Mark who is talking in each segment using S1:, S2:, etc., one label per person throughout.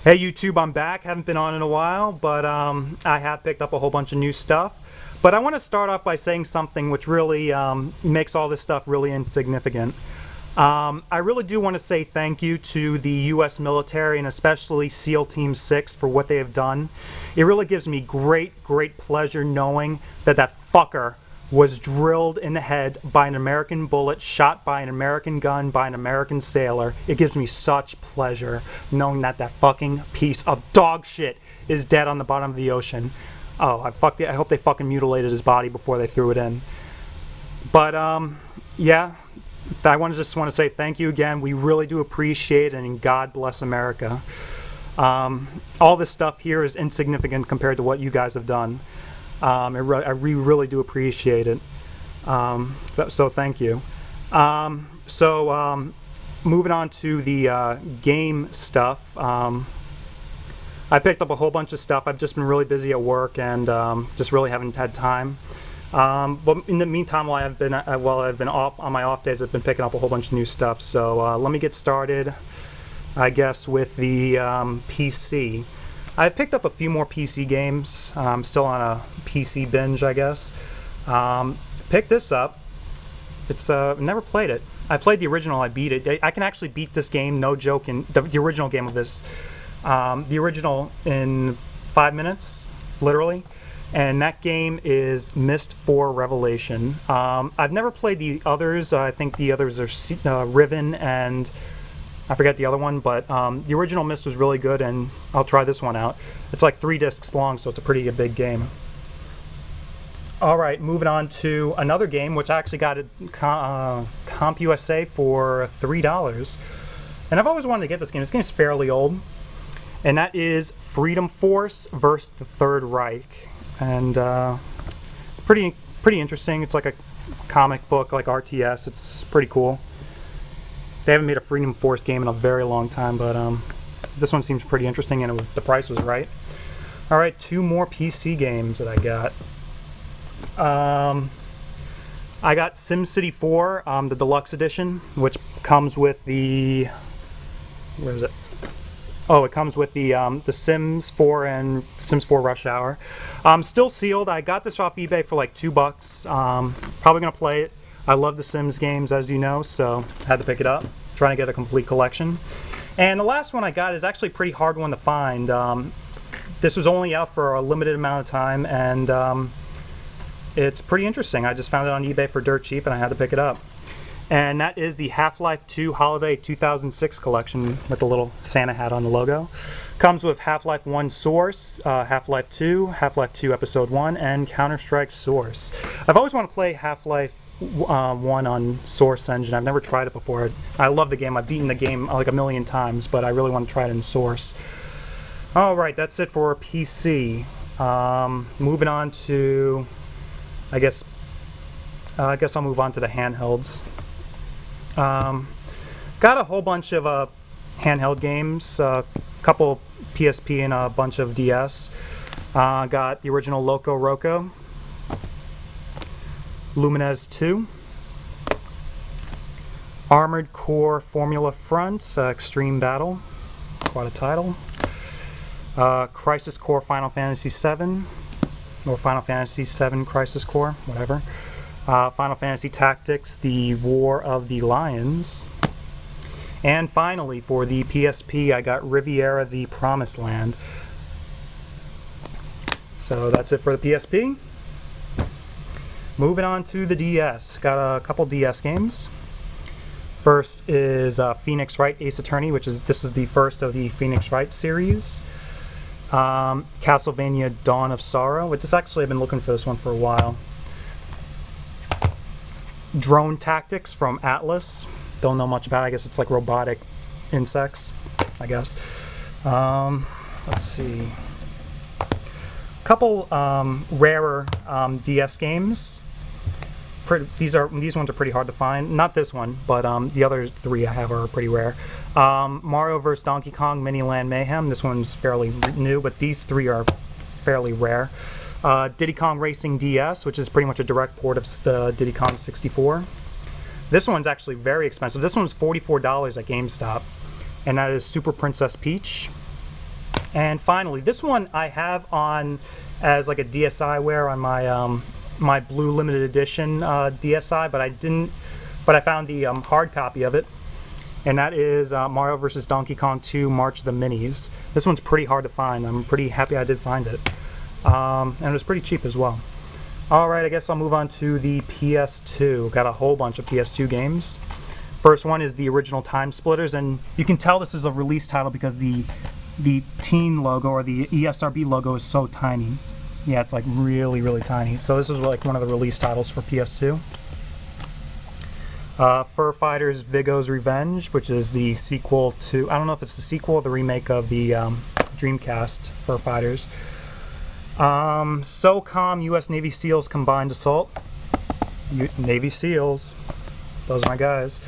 S1: Hey YouTube, I'm back. Haven't been on in a while, but I have picked up a whole bunch of new stuff. But I want to start off by saying something which really makes all this stuff really insignificant. I really do want to say thank you to the U.S. military and especially SEAL Team 6 for what they have done. It really gives me great pleasure knowing that that fucker was drilled in the head by an American bullet, shot by an American gun, by an American sailor. It gives me such pleasure knowing that that fucking piece of dog shit is dead on the bottom of the ocean. Oh, I hope they fucking mutilated his body before they threw it in. But, yeah, I just want to say thank you again. We really do appreciate it, and God bless America. All this stuff here is insignificant compared to what you guys have done. I really do appreciate it. So thank you. Moving on to the game stuff. I picked up a whole bunch of stuff. I've just been really busy at work and just really haven't had time. But in the meantime, while I've been off on my off days, I've been picking up a whole bunch of new stuff. So let me get started, I guess, with the PC. I've picked up a few more PC games. I'm still on a PC binge, I guess. Picked this up. It's never played it. I played the original. I beat it. I can actually beat this game, no joke, in the original game of this. The original in 5 minutes, literally. And that game is Myst 4 Revelation. I've never played the others. I think the others are Riven and I forget the other one, but the original Myst was really good, and I'll try this one out. It's like 3 discs long, so it's a pretty big game. Alright, moving on to another game, which I actually got at CompUSA for $3. And I've always wanted to get this game. This game is fairly old. And that is Freedom Force vs. the Third Reich. And pretty interesting. It's like a comic book, like RTS. It's pretty cool. They haven't made a Freedom Force game in a very long time, but this one seems pretty interesting, and the price was right. Alright, 2 more PC games that I got. I got SimCity 4, the Deluxe Edition, which comes with the... where is it? Oh, it comes with the Sims 4 and Sims 4 Rush Hour. Still sealed. I got this off eBay for like $2. Probably going to play it. I love the Sims games, as you know, so I had to pick it up. Trying to get a complete collection. And the last one I got is actually a pretty hard one to find. This was only out for a limited amount of time, and it's pretty interesting. I just found it on eBay for dirt cheap, and I had to pick it up. And that is the Half-Life 2 Holiday 2006 collection with the little Santa hat on the logo. Comes with Half-Life 1 Source, Half-Life 2, Half-Life 2 Episode 1, and Counter-Strike Source. I've always wanted to play Half-Life 1 on Source Engine. I've never tried it before. I love the game. I've beaten the game like a million times, but I really want to try it in Source. Alright, that's it for PC. Moving on to... I guess I'll move on to the handhelds. Got a whole bunch of handheld games, a couple PSP and a bunch of DS. Got the original Loco Roco, Lumines 2, Armored Core Formula Front, Extreme Battle, quite a title, Crisis Core Final Fantasy VII, or Final Fantasy VII Crisis Core, whatever. Final Fantasy Tactics, The War of the Lions. And finally, for the PSP, I got Riviera the Promised Land. So that's it for the PSP. Moving on to the DS. Got a couple DS games. First is Phoenix Wright Ace Attorney, this is the first of the Phoenix Wright series. Castlevania Dawn of Sorrow, which is actually, I've been looking for this one for a while. Drone Tactics from Atlas. Don't know much about it. I guess it's like robotic insects, I guess. Let's see. Couple rarer DS games. These ones are pretty hard to find. Not this one, but the other 3 I have are pretty rare. Mario vs. Donkey Kong Mini Land Mayhem. This one's fairly new, but these 3 are fairly rare. Diddy Kong Racing DS, which is pretty much a direct port of the Diddy Kong 64. This one's actually very expensive. This one's $44 at GameStop, and that is Super Princess Peach. And finally, this one I have on as like a DSi wear on my my blue limited edition DSi, but I didn't. But I found the hard copy of it, and that is Mario vs. Donkey Kong 2 March of the Minis. This one's pretty hard to find. I'm pretty happy I did find it, and it was pretty cheap as well. Alright, I guess I'll move on to the PS2. Got a whole bunch of PS2 games. First one is the original Time Splitters, and you can tell this is a release title because the teen logo or the ESRB logo is so tiny. Yeah, it's like really, really tiny. So this is like one of the release titles for PS2. Fur Fighters Viggo's Revenge, which is the sequel to, I don't know if it's the sequel or the remake of the Dreamcast Fur Fighters. SOCOM US Navy SEALs Combined Assault. Navy SEALs. Those are my guys.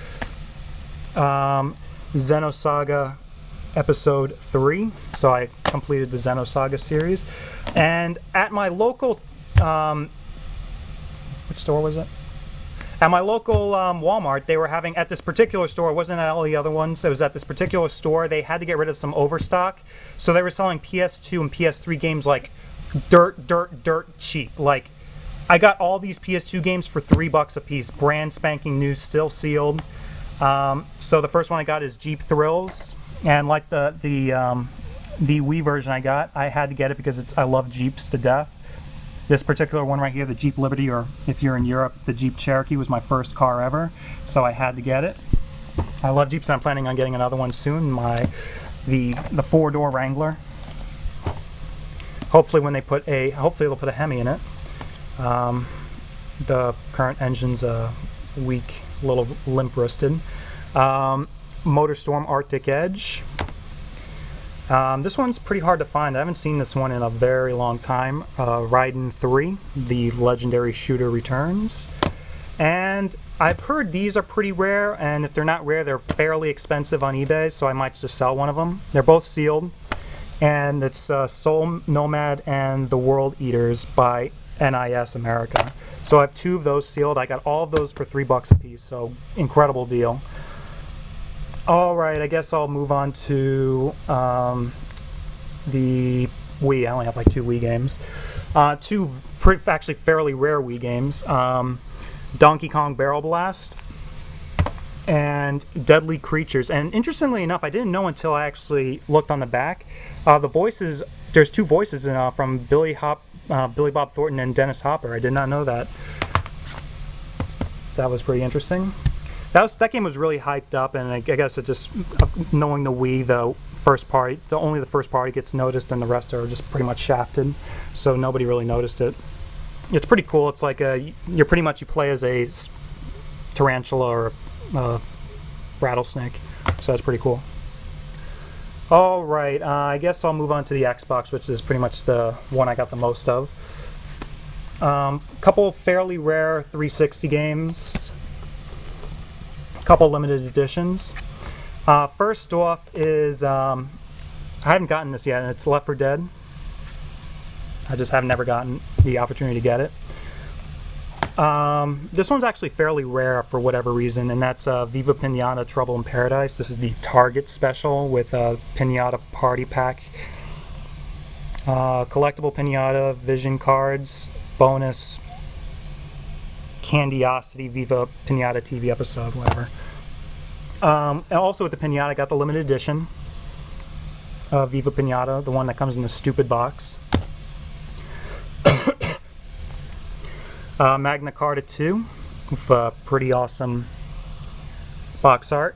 S1: Xenosaga Episode 3. So I completed the Xenosaga series. And at my local, which store was it? At my local Walmart, they were having, at this particular store, it wasn't at all the other ones, it was at this particular store, they had to get rid of some overstock. So they were selling PS2 and PS3 games like dirt cheap. Like, I got all these PS2 games for $3 a piece, brand spanking new, still sealed. So the first one I got is Jeep Thrills, and like the Wii version I got, I had to get it because I love Jeeps to death. This particular one right here, the Jeep Liberty, or if you're in Europe, the Jeep Cherokee, was my first car ever, so I had to get it. I love Jeeps, and I'm planning on getting another one soon. The 4-door Wrangler. Hopefully when they hopefully they'll put a Hemi in it. The current engine's weak, a little limp-wristed. MotorStorm Arctic Edge. This one's pretty hard to find. I haven't seen this one in a very long time. Raiden 3, the legendary shooter, returns. And I've heard these are pretty rare, and if they're not rare, they're fairly expensive on eBay, so I might just sell one of them. They're both sealed, and it's Soul Nomad and The World Eaters by NIS America. So I have 2 of those sealed. I got all of those for $3 a piece, so incredible deal. Alright, I guess I'll move on to the Wii. I only have like 2 Wii games. 2 actually fairly rare Wii games. Donkey Kong Barrel Blast and Deadly Creatures. And interestingly enough, I didn't know until I actually looked on the back. The voices, there's 2 voices from Billy Bob Thornton and Dennis Hopper. I did not know that. So that was pretty interesting. That game was really hyped up, and I guess it just, knowing the Wii, only the first party gets noticed, and the rest are just pretty much shafted, so nobody really noticed it. It's pretty cool. It's like you play as a tarantula or a rattlesnake, so that's pretty cool. Alright, I guess I'll move on to the Xbox, which is pretty much the one I got the most of. Couple fairly rare 360 games. Couple limited editions. First off is I haven't gotten this yet, and it's Left 4 Dead. I just have never gotten the opportunity to get it. This one's actually fairly rare for whatever reason, and that's Viva Pinata Trouble in Paradise. This is the Target special with a Pinata Party Pack. Collectible Pinata, Vision Cards, bonus, Candiosity, Viva Pinata TV episode, whatever. And also with the Pinata, I got the limited edition of Viva Pinata, the one that comes in the stupid box. Magna Carta 2 with pretty awesome box art.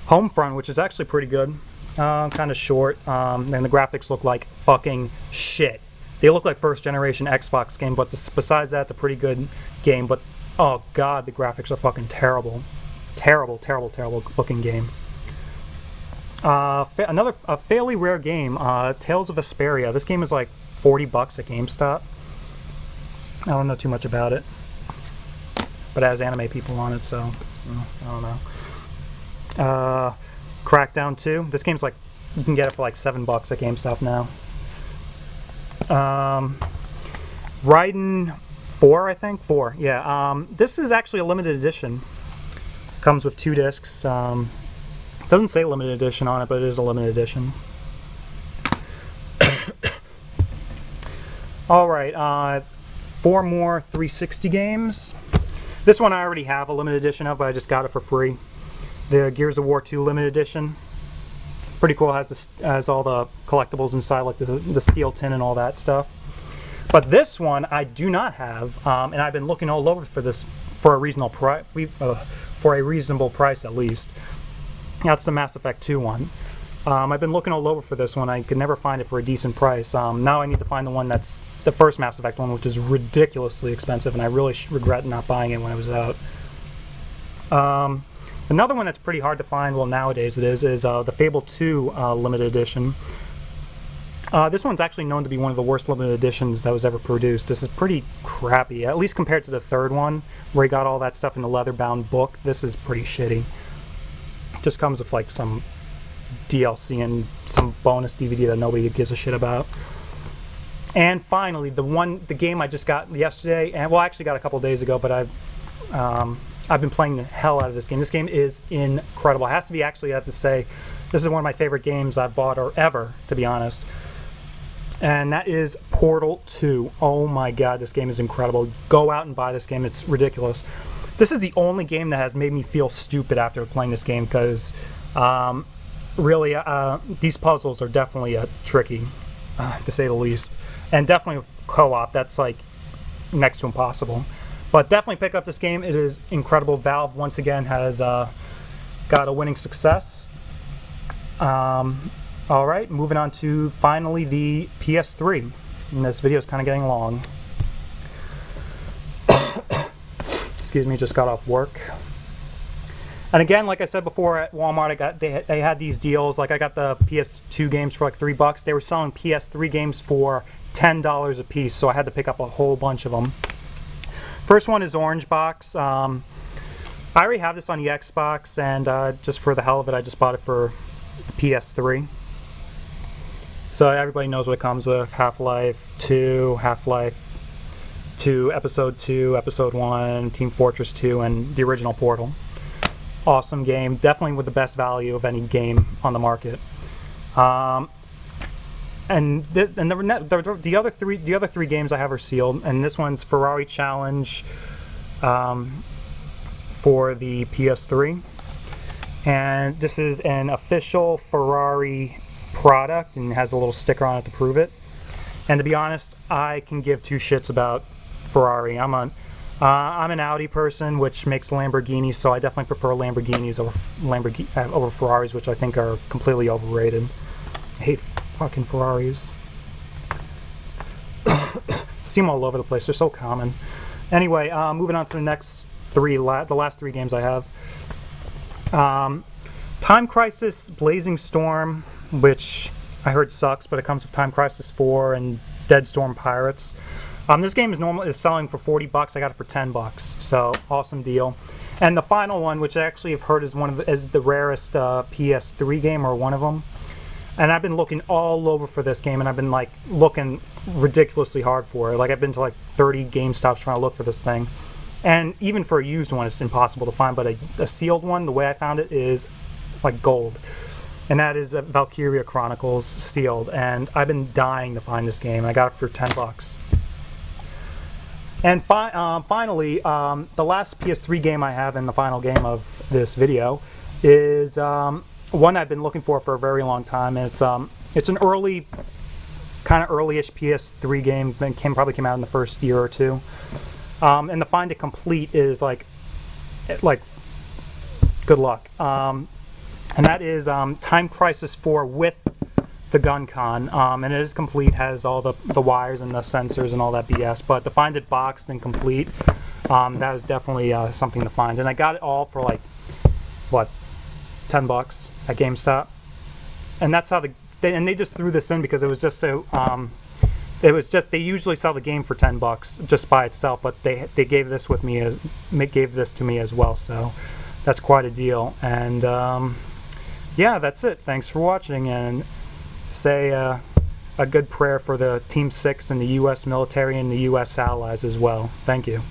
S1: Homefront, which is actually pretty good. Kind of short, and the graphics look like fucking shit. They look like first generation Xbox game, but besides that, it's a pretty good game. But oh god, the graphics are fucking terrible. Terrible looking game. Another fairly rare game, Tales of Vesperia. This game is like $40 at GameStop. I don't know too much about it, but it has anime people on it, so I don't know. Crackdown 2. This game's like, you can get it for like $7 at GameStop now. Raiden 4, I think? 4, yeah. This is actually a limited edition. Comes with 2 discs. It doesn't say limited edition on it, but it is a limited edition. Alright, 4 more 360 games. This one I already have a limited edition of, but I just got it for free. The Gears of War 2 limited edition. Pretty cool, has all the collectibles inside, like the steel tin and all that stuff. But this one I do not have, and I've been looking all over for this for a reasonable price at least. That's the Mass Effect 2 one. I've been looking all over for this one. I could never find it for a decent price. Now I need to find the one that's the first Mass Effect one, which is ridiculously expensive, and I really regret not buying it when it was out. Another one that's pretty hard to find, well nowadays it is the Fable 2 limited edition. This one's actually known to be one of the worst limited editions that was ever produced. This is pretty crappy, at least compared to the third one, where he got all that stuff in the leather-bound book. This is pretty shitty. Just comes with like some DLC and some bonus DVD that nobody gives a shit about. And finally, the game I just got yesterday, and well, I actually got a couple days ago, but I've been playing the hell out of this game. This game is incredible. It has to be, actually, I have to say, this is one of my favorite games I've bought or ever, to be honest. And that is Portal 2. Oh my god, this game is incredible. Go out and buy this game. It's ridiculous. This is the only game that has made me feel stupid after playing this game, because really, these puzzles are definitely tricky, to say the least. And definitely with co-op, that's like next to impossible. But definitely pick up this game. It is incredible. Valve, once again, has got a winning success. Alright, moving on to finally the PS3. And this video is kind of getting long. Excuse me, just got off work. And again, like I said before, at Walmart, they had these deals. Like I got the PS2 games for like $3. They were selling PS3 games for $10 a piece, so I had to pick up a whole bunch of them. First one is Orange Box. I already have this on the Xbox, and just for the hell of it, I just bought it for PS3. So everybody knows what it comes with: Half-Life 2, Half-Life 2, Episode 2, Episode 1, Team Fortress 2, and the original Portal. Awesome game, definitely with the best value of any game on the market. And the other three games I have are sealed, and this one's Ferrari Challenge for the PS3, and this is an official Ferrari product and has a little sticker on it to prove it. And to be honest, I can give two shits about Ferrari. I'm an Audi person, which makes Lamborghinis, so I definitely prefer Lamborghinis over Ferraris, which I think are completely overrated. I hate fucking Ferraris. See them all over the place. They're so common. Anyway, moving on to the next the last three games I have. Time Crisis Blazing Storm, which I heard sucks, but it comes with Time Crisis 4 and Dead Storm Pirates. This game is selling for $40. I got it for $10, so awesome deal. And the final one, which I actually have heard is the rarest PS3 game, or one of them. And I've been looking all over for this game, and I've been like looking ridiculously hard for it. Like I've been to like 30 GameStops trying to look for this thing, and even for a used one, it's impossible to find. But a sealed one, the way I found it, is like gold. And that is Valkyria Chronicles sealed, and I've been dying to find this game. I got it for $10. And finally, the last PS3 game I have, and the final game of this video, is one I've been looking for a very long time. And it's an early, kind of early-ish PS3 game that probably came out in the first year or two. And to find it complete is like good luck. And that is Time Crisis 4 with the gun con, and it is complete, has all the wires and the sensors and all that BS, but to find it boxed and complete, that is definitely something to find. And I got it all for like, what, $10 at GameStop, and that's how they just threw this in because it was just so, they usually sell the game for $10 just by itself, but they gave this to me as well, so that's quite a deal. And yeah, that's it. Thanks for watching, and say a good prayer for the Team 6 and the U.S. military and the U.S. allies as well. Thank you.